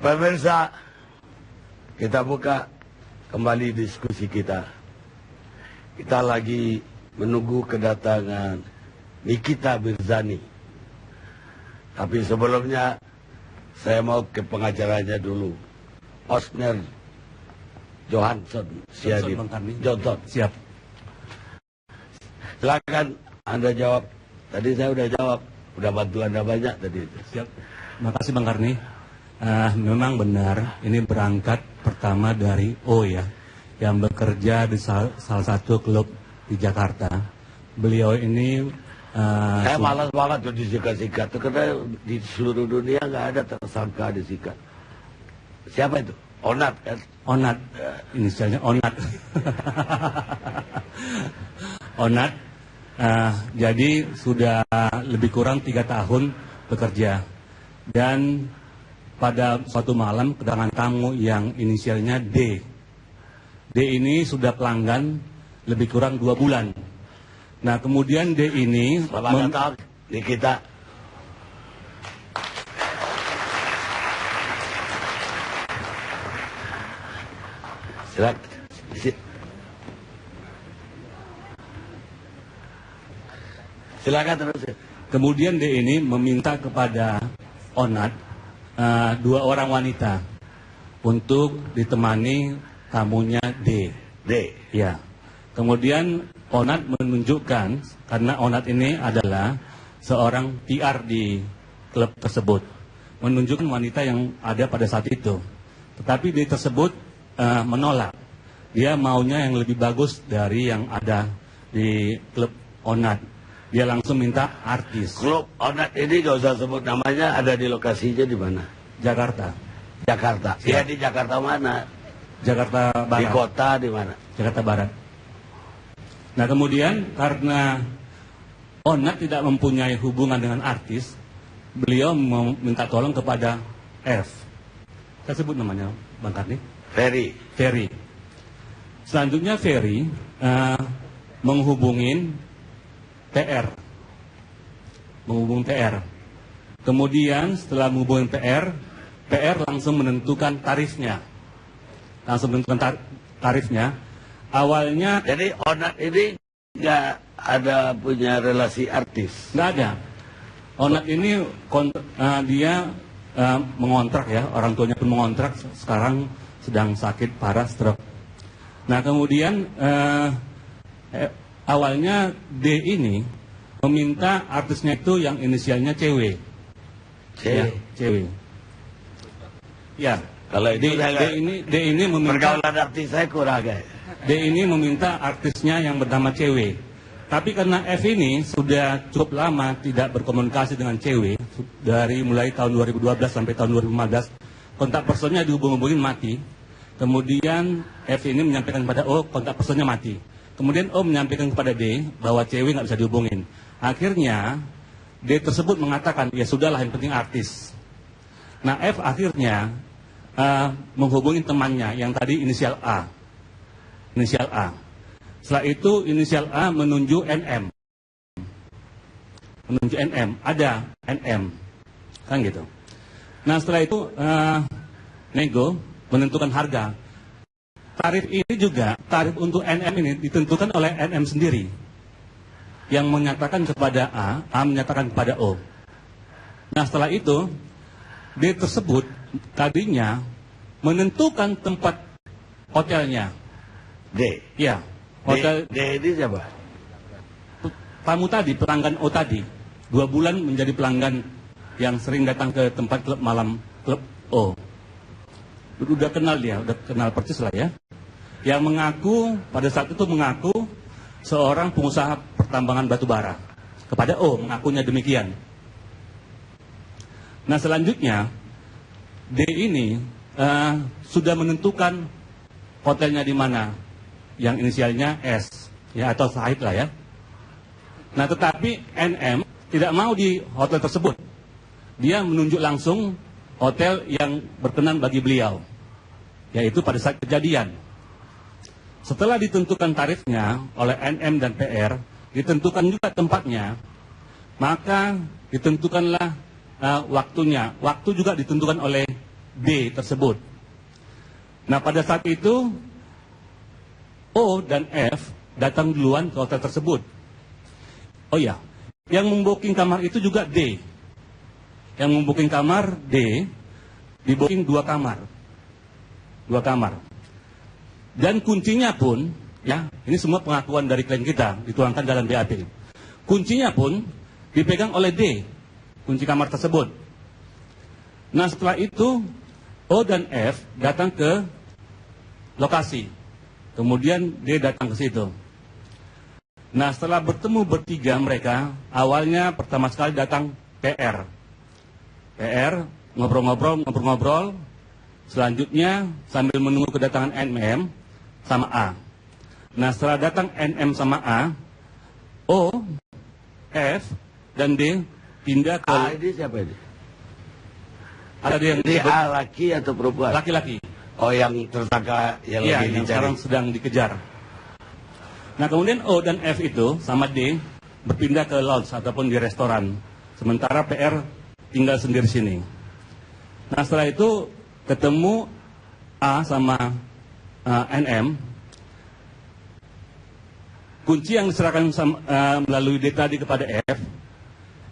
Pemirsa, kita buka kembali diskusi kita. Kita lagi menunggu kedatangan Nikita Mirzani. Tapi sebelumnya saya mau ke pengacaranya dulu. Osner Johansson Siadip. Johnson. Siap. Silakan Anda jawab. Tadi saya udah jawab. Udah bantu Anda banyak tadi. Siap. Terima kasih Bang Karni. Memang benar, ini berangkat pertama dari O ya, yang bekerja di salah satu klub di Jakarta. Beliau ini saya malas banget tuh disikat-sikat, karena di seluruh dunia nggak ada tersangka disikat. Siapa itu? Onat kan? Onat, inisialnya Onat. Onat, jadi sudah lebih kurang 3 tahun bekerja. Dan pada suatu malam kedatangan tamu yang inisialnya D. D ini sudah pelanggan lebih kurang 2 bulan. Nah kemudian D ini Selamat datang di kita. Silakan terus. Kemudian D ini meminta kepada Onat 2 orang wanita untuk ditemani tamunya D. Ya. Kemudian Onat menunjukkan, karena Onat ini adalah seorang PR di klub tersebut, menunjukkan wanita yang ada pada saat itu. Tetapi D tersebut menolak. Dia maunya yang lebih bagus dari yang ada di klub Onat. Dia langsung minta artis. Klub Onat ini gak usah sebut namanya, ada di lokasinya di mana? Jakarta. Jakarta. Iya, di Jakarta mana? Jakarta Barat. Di kota di mana? Jakarta Barat. Nah kemudian karena Onat tidak mempunyai hubungan dengan artis, beliau meminta tolong kepada F. Saya sebut namanya Bang Karni. Ferry. Selanjutnya Ferry menghubungin TR. Kemudian setelah menghubungi PR langsung menentukan tarifnya. Awalnya, jadi Onat ini nggak ada punya relasi artis. nggak ada. Onat ini dia mengontrak ya, orang tuanya pun mengontrak, sekarang sedang sakit parah stroke. Nah kemudian awalnya D ini meminta artisnya itu yang inisialnya CW. CW. Ya. Kalau itu D ini meminta pergaulan artis saya kurang guys. D ini meminta artisnya yang bernama CW. Tapi karena F ini sudah cukup lama tidak berkomunikasi dengan CW, dari mulai tahun 2012 sampai tahun 2015, kontak personnya dihubung-hubungin mati. Kemudian F ini menyampaikan kepada O, kontak personnya mati. Kemudian O menyampaikan kepada D bahwa CW nggak bisa dihubungin. Akhirnya D tersebut mengatakan, ya sudahlah yang penting artis. Nah F akhirnya menghubungi temannya yang tadi inisial A. Setelah itu inisial A menunjuk NM. Ada NM. Kan gitu. Nah setelah itu nego menentukan harga. Tarif ini juga, tarif untuk NM ini ditentukan oleh NM sendiri. Yang menyatakan kepada A menyatakan kepada O. Nah setelah itu D tersebut tadinya menentukan tempat hotelnya. D? Ya. Hotel D ini siapa? Tamu tadi, pelanggan O tadi. 2 bulan menjadi pelanggan yang sering datang ke tempat klub malam klub O. Udah kenal dia, udah kenal persis lah ya. Yang mengaku, pada saat itu mengaku seorang pengusaha pertambangan batu bara. Kepada O, mengakunya demikian. Nah selanjutnya, D ini sudah menentukan hotelnya di mana, yang inisialnya S, ya atau Sahid lah ya. Nah tetapi NM tidak mau di hotel tersebut. Dia menunjuk langsung hotel yang berkenan bagi beliau, yaitu pada saat kejadian. Setelah ditentukan tarifnya oleh NM dan PR, ditentukan juga tempatnya, maka ditentukanlah waktunya. Waktu juga ditentukan oleh D tersebut. Nah, pada saat itu O dan F datang duluan ke hotel tersebut. Oh ya, yang membooking kamar itu juga D. Yang membooking kamar D, dibooking 2 kamar. 2 kamar. Dan kuncinya pun, ya, ini semua pengakuan dari klien kita, dituangkan dalam BAP. Kuncinya pun dipegang oleh D, kunci kamar tersebut. Nah, setelah itu O dan F datang ke lokasi. Kemudian D datang ke situ. Nah, setelah bertemu bertiga mereka, awalnya pertama sekali datang PR. PR, ngobrol-ngobrol. Selanjutnya sambil menunggu kedatangan NM sama A. Nah, setelah datang NM sama A, O, F, dan D pindah ke... A ini siapa ini? Ada yang ini A laki atau perempuan? Laki-laki. Oh, yang tersangka yang Iya, lagi yang dicari. sekarang sedang dikejar. Nah, kemudian O dan F itu sama D berpindah ke lounge ataupun di restoran. Sementara PR tinggal sendiri sini. Nah, setelah itu ketemu A sama NM. Kunci yang diserahkan melalui D tadi kepada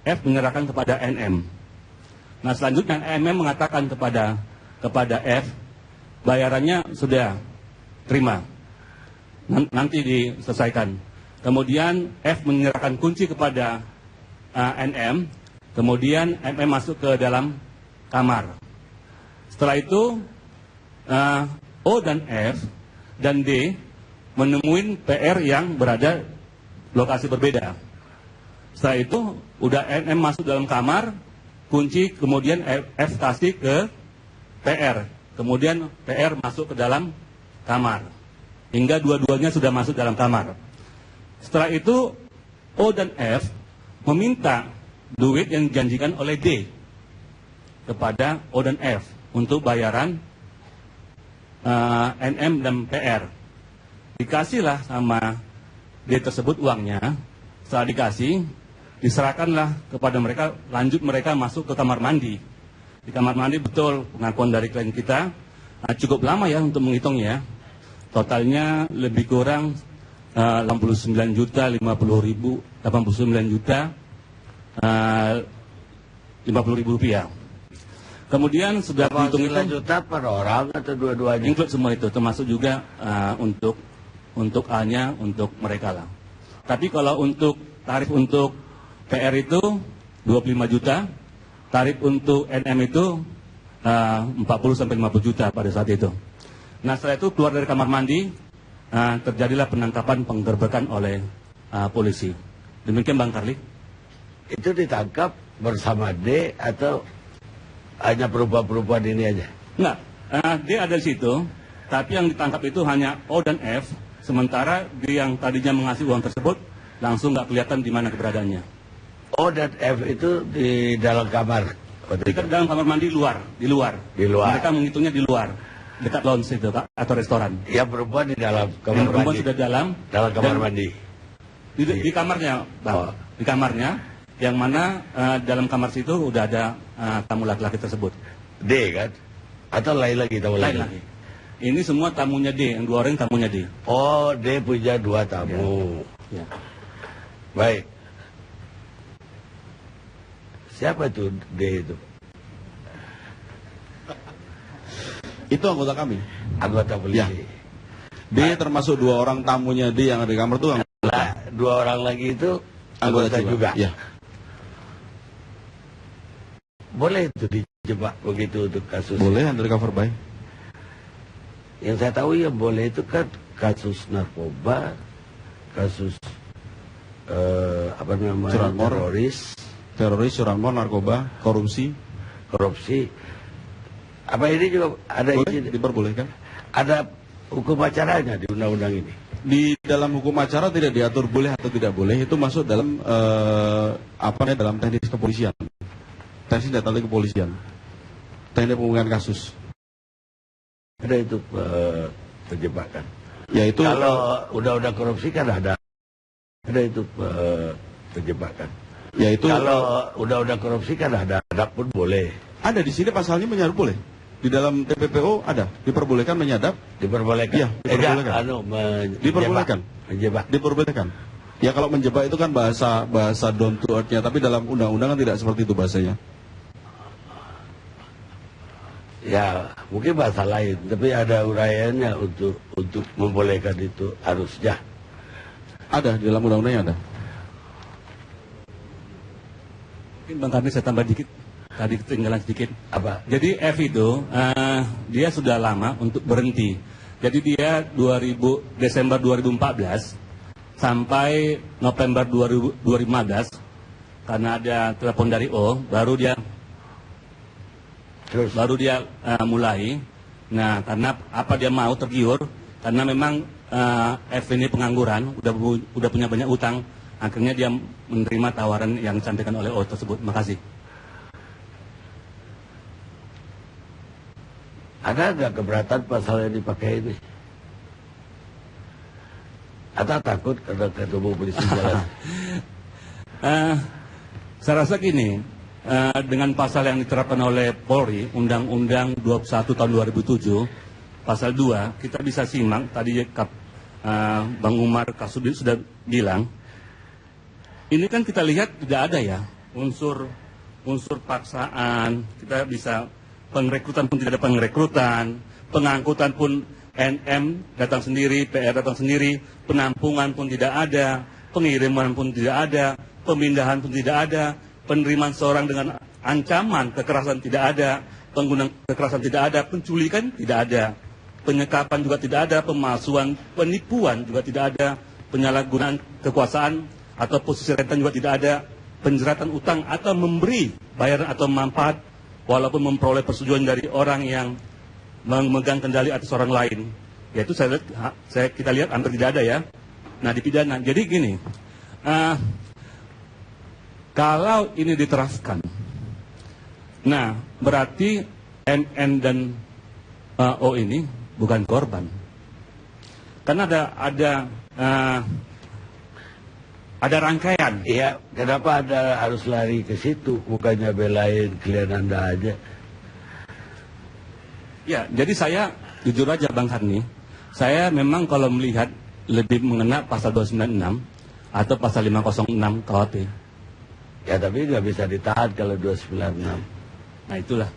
F menyerahkan kepada NM. Nah, selanjutnya NM mengatakan kepada F, bayarannya sudah terima, nanti diselesaikan. Kemudian F menyerahkan kunci kepada NM, kemudian MM masuk ke dalam kamar. Setelah itu O dan F dan D menemuin PR yang berada lokasi berbeda. Setelah itu udah NM masuk dalam kamar, kunci kemudian F kasih ke PR. Kemudian PR masuk ke dalam kamar. Hingga dua-duanya sudah masuk dalam kamar. Setelah itu O dan F meminta duit yang dijanjikan oleh D kepada O dan F untuk bayaran NM dan PR. Dikasihlah sama D tersebut uangnya. Setelah dikasih, diserahkanlah kepada mereka, lanjut mereka masuk ke kamar mandi. Di kamar mandi betul pengakuan dari klien kita, cukup lama ya untuk menghitungnya. Totalnya lebih kurang 69 juta 50 ribu, 89 juta 50 ribu rupiah. Kemudian sudah dihitung itu juta per orang atau dua-duanya? Include semua itu, termasuk juga untuk A-nya, untuk mereka lah. Tapi kalau untuk tarif untuk PR itu 25 juta, tarif untuk NM itu 40 sampai 50 juta pada saat itu. Nah, setelah itu keluar dari kamar mandi, terjadilah penangkapan penggerbekan oleh polisi. Demikian Bang Karli. Itu ditangkap bersama D atau hanya perempuan-perempuan ini aja? Enggak, D ada di situ, tapi yang ditangkap itu hanya O dan F, sementara D yang tadinya mengasih uang tersebut langsung nggak kelihatan di mana keberadaannya. O dan F itu di dalam kamar? Di dalam kamar mandi di luar. Di luar? Mereka menghitungnya di luar, dekat lounge itu Pak, atau restoran. Yang perempuan di dalam kamar yang perempuan mandi? Sudah dalam kamar mandi? Di kamarnya, Bang. Oh. Di kamarnya, yang mana dalam kamar situ udah ada tamu laki-laki tersebut. D kan? Atau lain lagi tamu Lain lagi. Ini semua tamunya D, yang 2 orang tamunya D. Oh, D punya 2 tamu. Ya. Baik. Siapa itu D itu? Itu anggota kami. Anggota polisi. Ya. D termasuk 2 orang tamunya D yang ada di kamar itu Lah, 2 orang lagi itu anggota juga. Ya. Boleh itu dijebak begitu untuk kasus? Boleh undercover by. Yang saya tahu yang boleh itu kan kasus narkoba, kasus apa namanya, Curanmor. teroris, curanmor, narkoba, korupsi. Apa ini juga ada Boleh, izin? diperbolehkan. Ada hukum acaranya di undang-undang ini? Di dalam hukum acara tidak diatur boleh atau tidak boleh, itu masuk dalam dalam teknis kepolisian. Teknis data kepolisian. Teknik pemulihan kasus. Ada itu penjebakan. Yaitu Kalau undang-undang korupsi kan ada itu penjebakan. yaitu Kalau undang-undang korupsi kan ada pun boleh. ada di sini pasalnya menyarup boleh. Di dalam TPPO ada, diperbolehkan menyadap. Diperbolehkan. Iya, diperbolehkan. Diperbolehkan. Menjebak. Diperbolehkan. Ya kalau menjebak itu kan bahasa down to earth-nya, tapi dalam undang-undang kan tidak seperti itu bahasanya. Ya, mungkin bahasa lain, tapi ada uraiannya untuk membolehkan itu harusnya. Ada, di dalam undang-undangnya ada. Mungkin Bang Karni saya tambah dikit. Tadi ketinggalan sedikit. Apa? Jadi F itu dia sudah lama untuk berhenti. Jadi dia Desember 2014 sampai November 2015 karena ada telepon dari O, baru dia mulai. Nah, karena apa dia mau tergiur? Karena memang F ini pengangguran, udah punya banyak utang. Akhirnya dia menerima tawaran yang disampaikan oleh O tersebut. Makasih. Ada nggak keberatan pasal yang dipakai ini? Atau takut karena ketemu polisi jalan? Saya rasa gini, dengan pasal yang diterapkan oleh Polri, Undang-Undang 21 tahun 2007, pasal 2, kita bisa simak, tadi Bang Umar Kasudi sudah bilang, ini kan kita lihat tidak ada ya, unsur paksaan, kita bisa pengrekrutan pun tidak ada pengrekrutan, pengangkutan pun NM datang sendiri, PR datang sendiri, penampungan pun tidak ada, pengiriman pun tidak ada, pemindahan pun tidak ada, penerimaan seorang dengan ancaman kekerasan tidak ada, penggunaan kekerasan tidak ada, penculikan tidak ada, penyekapan juga tidak ada, pemalsuan, penipuan juga tidak ada, penyalahgunaan kekuasaan atau posisi rentan juga tidak ada, penjeratan utang atau memberi bayaran atau manfaat walaupun memperoleh persetujuan dari orang yang memegang kendali atas orang lain. Yaitu kita lihat hampir tidak ada ya. Nah, dipidana. Jadi gini, kalau ini diterapkan, nah berarti MN dan O ini bukan korban. Karena ada rangkaian. Iya, kenapa Anda harus lari ke situ? Bukannya belain klien Anda aja. Ya, jadi saya jujur aja Bang Karni, saya memang kalau melihat lebih mengena pasal 296 atau pasal 506 KUHP. Ya, tapi nggak bisa ditahan kalau 296. Nah, itulah.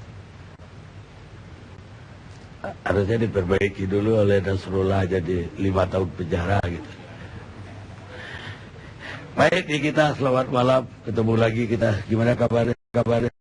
Harusnya diperbaiki dulu oleh Nasrullah jadi 5 tahun penjara gitu. Baik, kita selamat malam. Ketemu lagi kita. Gimana kabarnya?